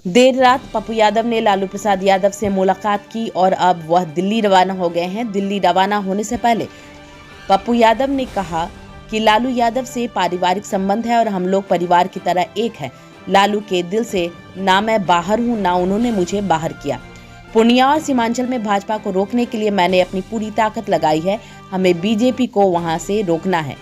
देर रात पप्पू यादव ने लालू प्रसाद यादव से मुलाकात की और अब वह दिल्ली रवाना हो गए हैं। दिल्ली रवाना होने से पहले पप्पू यादव ने कहा कि लालू यादव से पारिवारिक संबंध है और हम लोग परिवार की तरह एक हैं। लालू के दिल से ना मैं बाहर हूं ना उन्होंने मुझे बाहर किया। पूर्णिया और सीमांचल में भाजपा को रोकने के लिए मैंने अपनी पूरी ताकत लगाई है। हमें बीजेपी को वहां से रोकना है।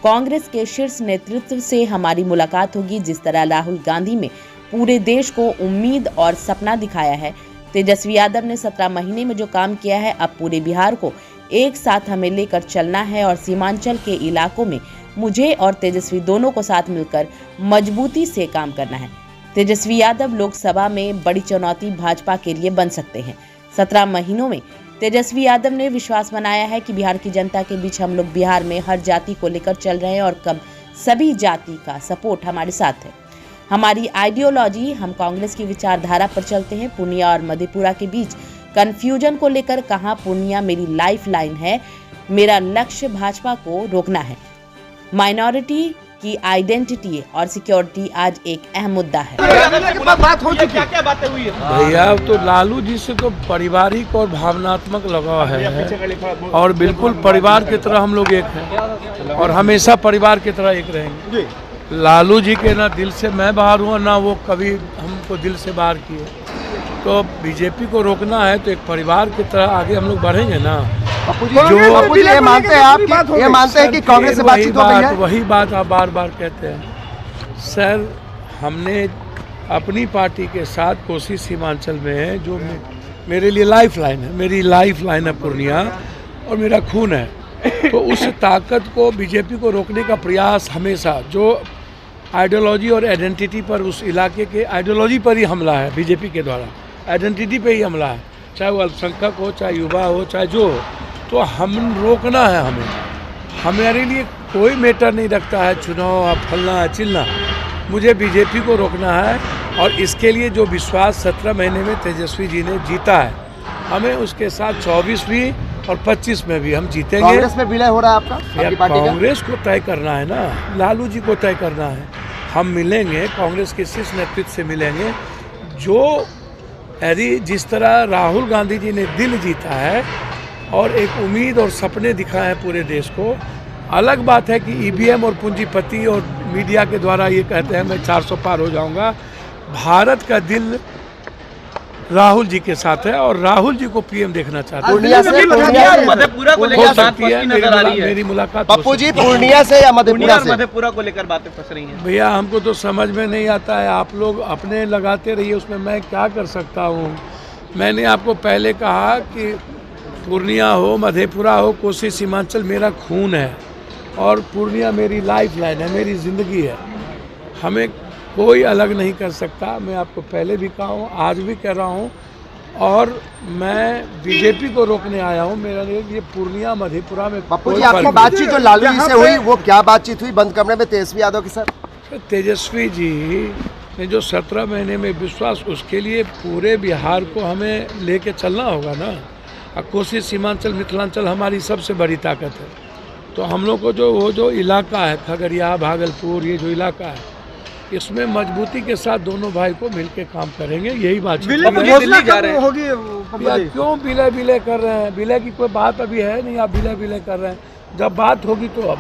कांग्रेस के शीर्ष नेतृत्व से हमारी मुलाकात होगी। जिस तरह राहुल गांधी में पूरे देश को उम्मीद और सपना दिखाया है, तेजस्वी यादव ने 17 महीने में जो काम किया है, अब पूरे बिहार को एक साथ हमें लेकर चलना है और सीमांचल के इलाकों में मुझे और तेजस्वी दोनों को साथ मिलकर मजबूती से काम करना है। तेजस्वी यादव लोकसभा में बड़ी चुनौती भाजपा के लिए बन सकते हैं। 17 महीनों में तेजस्वी यादव ने विश्वास बनाया है कि बिहार की जनता के बीच हम लोग बिहार में हर जाति को लेकर चल रहे हैं और कब सभी जाति का सपोर्ट हमारे साथ है। हमारी आइडियोलॉजी, हम कांग्रेस की विचारधारा पर चलते हैं। पूर्णिया और मधेपुरा के बीच कंफ्यूजन को लेकर कहा, पूर्णिया मेरी लाइफ लाइन है। मेरा लक्ष्य भाजपा को रोकना है। माइनॉरिटी की आइडेंटिटी और सिक्योरिटी आज एक अहम मुद्दा है। बात हो चुकी है, क्या बातें हुई है भैया? तो लालू जी से तो पारिवारिक और भावनात्मक लगाव है और बिल्कुल परिवार की तरह हम लोग एक हैं और हमेशा परिवार की तरह एक रहेंगे। लालू जी के ना दिल से मैं बाहर हुआ, ना वो कभी हमको दिल से बाहर किए। तो बीजेपी को रोकना है तो एक परिवार की तरह आगे हम लोग बढ़ेंगे ना। जो ये मानते हैं आप, ये मानते हैं कि कांग्रेस से बातचीत हो गई है? वही बात आप बार बार कहते हैं सर। हमने अपनी पार्टी के साथ कोसी सीमांचल में है, जो मेरे लिए लाइफ लाइन है। मेरी लाइफ लाइन है पूर्णिया और मेरा खून है। तो उस ताकत को बीजेपी को रोकने का प्रयास हमेशा, जो आइडियोलॉजी और आइडेंटिटी पर, उस इलाके के आइडियोलॉजी पर ही हमला है बीजेपी के द्वारा। आइडेंटिटी पे ही हमला है, चाहे वो अल्पसंख्यक हो, चाहे युवा हो, चाहे जो हो। तो हम रोकना है हमें। हमारे लिए कोई मैटर नहीं रखता है चुनाव, फलना है चिलना। मुझे बीजेपी को रोकना है और इसके लिए जो विश्वास 17 महीने में तेजस्वी जी ने जीता है, हमें उसके साथ 24 भी और 25 में भी हम जीतेंगे। कांग्रेस में विलय हो रहा है आपका? कांग्रेस को तय करना है ना, लालू जी को तय करना है। हम मिलेंगे, कांग्रेस के शीर्ष नेतृत्व से मिलेंगे। जो यदि जिस तरह राहुल गांधी जी ने दिल जीता है और एक उम्मीद और सपने दिखाए हैं पूरे देश को। अलग बात है कि ईवीएम और पूंजीपति और मीडिया के द्वारा ये कहते हैं मैं 400 पार हो जाऊंगा। भारत का दिल राहुल जी के साथ है और राहुल जी को पीएम देखना चाहते हैं। मधेपुरा को लेकर बात नजर आ रही है। मेरी मुलाकात पप्पू जी पूर्णिया से या मधेपुरा को लेकर बातें फंस रही हैं? भैया हमको तो समझ में नहीं आता है। आप लोग अपने लगाते रहिए, उसमें मैं क्या कर सकता हूँ। मैंने आपको पहले कहा कि पूर्णिया हो, मधेपुरा हो, कोसी सीमांचल मेरा खून है और पूर्णिया मेरी लाइफ लाइन है, मेरी ज़िंदगी है। हमें कोई अलग नहीं कर सकता। मैं आपको पहले भी कहा हूँ, आज भी कह रहा हूँ और मैं बीजेपी को रोकने आया हूँ। मेरा ये पूर्णिया मधेपुरा में। पप्पू जी आपकी बातचीत जो लालू जी से हुई, वो क्या बातचीत हुई बंद कमरे में तेजस्वी यादव के साथ? तेजस्वी जी ने जो 17 महीने में विश्वास, उसके लिए पूरे बिहार को हमें लेके चलना होगा ना। कोसी सीमांचल मिथिलांचल हमारी सबसे बड़ी ताकत है। तो हम लोग को जो इलाका है, खगड़िया, भागलपुर, ये जो इलाका है, इसमें मजबूती के साथ दोनों भाई को मिलके काम करेंगे। यही बात दिल्ली जा रहे होगी। क्यों विलय कर रहे हैं? विलय की कोई बात अभी है नहीं, आप विलय कर रहे हैं। जब बात होगी तो अब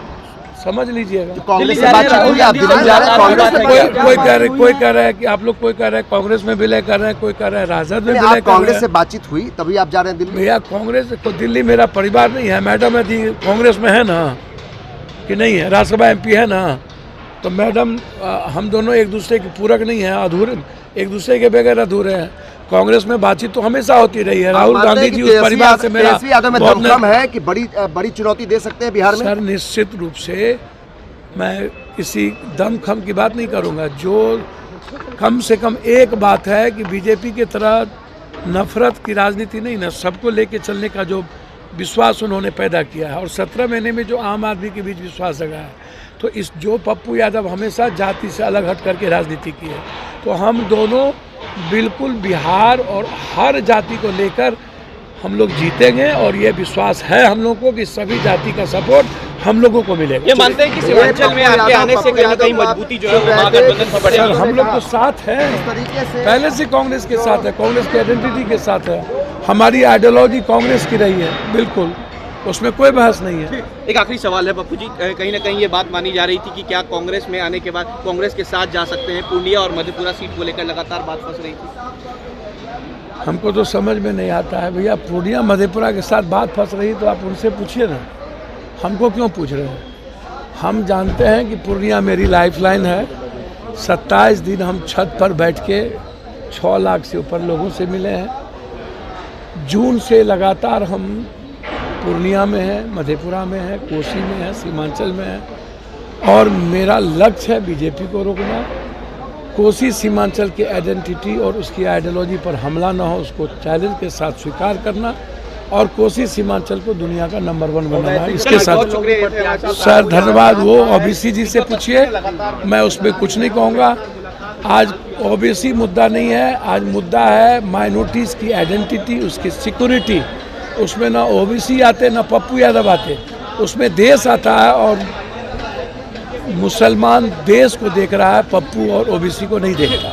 समझ लीजिएगा। कांग्रेस से बातचीत हुई, आप दिल्ली जा रहे हैं? कोई कह रहा है कि आप लोग, कोई कह रहा है कांग्रेस में विलय कर रहे हैं, कोई कह रहा है राजद में विलय कर रहे हैं। कांग्रेस से बातचीत हुई तभी आप जा रहे हैं दिल्ली? भैया कांग्रेस को, दिल्ली मेरा परिवार नहीं है। मैडम यदि कांग्रेस में है ना कि नहीं है, राज्यसभा MP है ना, तो मैडम हम दोनों एक दूसरे के पूरक नहीं है, अधूरे, एक दूसरे के बगैर अधूरे हैं। कांग्रेस में बातचीत तो हमेशा होती रही है। राहुल गांधी जी उस परिवार से मेरा बहुत है कि बड़ी चुनौती दे सकते हैं बिहार में। सर निश्चित रूप से मैं किसी दमखम की बात नहीं करूंगा। जो कम से कम एक बात है कि बीजेपी की तरह नफरत की राजनीति नहीं ना, सबको लेके चलने का जो विश्वास उन्होंने पैदा किया है और 17 महीने में जो आम आदमी के बीच विश्वास जगा है। तो इस जो पप्पू यादव हमेशा जाति से अलग हट करके राजनीति की है, तो हम दोनों बिल्कुल बिहार और हर जाति को लेकर हम लोग जीतेंगे और ये विश्वास है हम लोगों को कि सभी जाति का सपोर्ट हम लोगों को मिलेगा। ये मानते हैं कि सीमांचल में आपके आने से कहीं ना कहीं मजबूती जो है वो महागठबंधन की सर बढ़ेगी। हम लोग तो साथ है, तरीके से पहले से कांग्रेस के साथ है, कांग्रेस की आइडेंटिटी के साथ है, हमारी आइडियोलॉजी कांग्रेस की रही है, बिल्कुल उसमें कोई बहस नहीं है। एक आखिरी सवाल है पप्पू जी, कहीं ना कहीं ये बात मानी जा रही थी कि क्या कांग्रेस में आने के बाद कांग्रेस के साथ जा सकते हैं? पूर्णिया और मधेपुरा सीट को लेकर लगातार बात फंस रही थी। हमको तो समझ में नहीं आता है भैया, पूर्णिया मधेपुरा के साथ बात फंस रही तो आप उनसे पूछिए ना, हमको क्यों पूछ रहे हैं? हम जानते हैं कि पूर्णिया मेरी लाइफलाइन है। 27 दिन हम छत पर बैठ के 6 लाख से ऊपर लोगों से मिले हैं। जून से लगातार हम पूर्णिया में है, मधेपुरा में है, कोसी में है, सीमांचल में है और मेरा लक्ष्य है बीजेपी को रोकना। कोसी सीमांचल की आइडेंटिटी और उसकी आइडियोलॉजी पर हमला न हो, उसको चैलेंज के साथ स्वीकार करना और कोसी सीमांचल को दुनिया का नंबर 1 बनाना है। इसके साथ सर धन्यवाद, वो ओबीसी जी से पूछिए, मैं उसमें कुछ नहीं कहूँगा। आज ओबीसी मुद्दा नहीं है, आज मुद्दा है माइनॉरिटीज़ की आइडेंटिटी, उसकी सिक्योरिटी। उसमें ना ओबीसी आते ना पप्पू यादव आते, उसमें देश आता है और मुसलमान देश को देख रहा है, पप्पू और ओबीसी को नहीं देखता।